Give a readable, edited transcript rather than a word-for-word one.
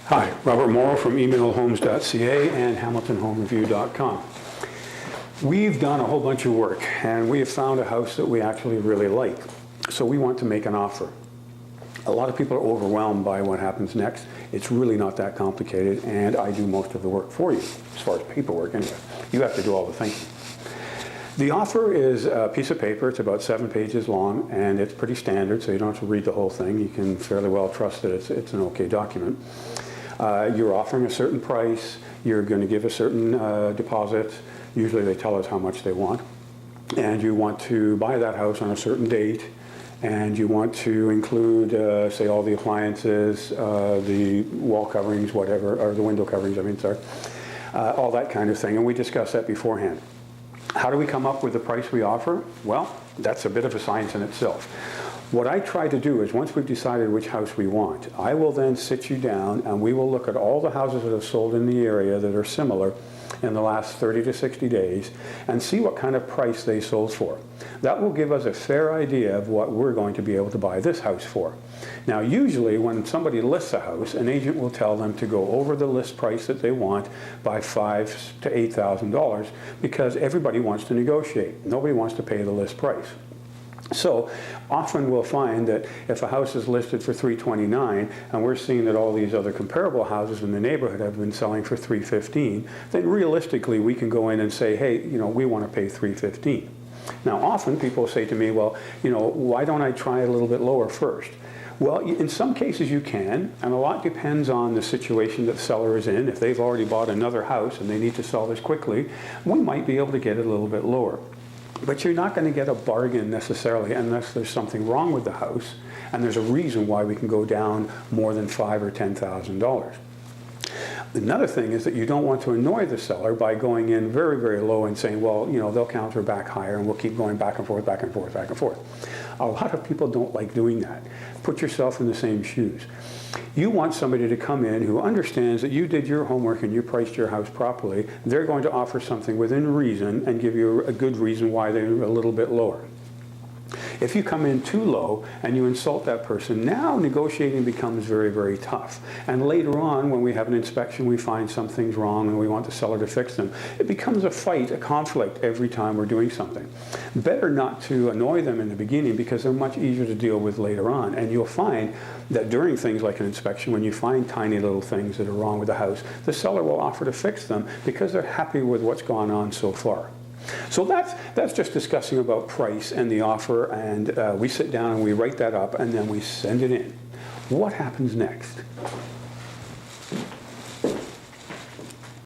Hi, Robert Morrow from emailhomes.ca and hamiltonhomereview.com. We've done a whole bunch of work and we have found a house that we actually really like. So we want to make an offer. A lot of people are overwhelmed by what happens next. It's really not that complicated, and I do most of the work for you, as far as paperwork anyway. You have to do all the thinking. The offer is a piece of paper. It's about 7 pages long, and it's pretty standard, so you don't have to read the whole thing. You can fairly well trust that it's an okay document. You're offering a certain price. You're going to give a certain deposit. Usually they tell us how much they want. And you want to buy that house on a certain date. And you want to include, say, all the appliances, the wall coverings, whatever, or the window coverings, all that kind of thing. And we discuss that beforehand. How do we come up with the price we offer? Well, that's a bit of a science in itself. What I try to do is, once we've decided which house we want, I will then sit you down and we will look at all the houses that have sold in the area that are similar in the last 30 to 60 days and see what kind of price they sold for. That will give us a fair idea of what we're going to be able to buy this house for. Now, usually when somebody lists a house, an agent will tell them to go over the list price that they want by $5,000 to $8,000 because everybody wants to negotiate. Nobody wants to pay the list price. So often we'll find that if a house is listed for $329 and we're seeing that all these other comparable houses in the neighborhood have been selling for $315, then realistically we can go in and say, hey, we want to pay $315. Now often people say to me, well, why don't I try a little bit lower first? Well, in some cases you can, and a lot depends on the situation that the seller is in. If they've already bought another house and they need to sell this quickly, we might be able to get it a little bit lower. But you're not going to get a bargain necessarily unless there's something wrong with the house, and there's a reason why we can go down more than $5,000 or $10,000. Another thing is that you don't want to annoy the seller by going in very, very low and saying, well, they'll counter back higher and we'll keep going back and forth, back and forth, back and forth. A lot of people don't like doing that. Put yourself in the same shoes. You want somebody to come in who understands that you did your homework and you priced your house properly. They're going to offer something within reason and give you a good reason why they're a little bit lower. If you come in too low and you insult that person, now negotiating becomes very, very tough. And later on, when we have an inspection, we find something's wrong and we want the seller to fix them. It becomes a fight, a conflict every time we're doing something. Better not to annoy them in the beginning because they're much easier to deal with later on. And you'll find that during things like an inspection, when you find tiny little things that are wrong with the house, the seller will offer to fix them because they're happy with what's gone on so far. So that's just discussing about price and the offer, and we sit down and we write that up and then we send it in. What happens next?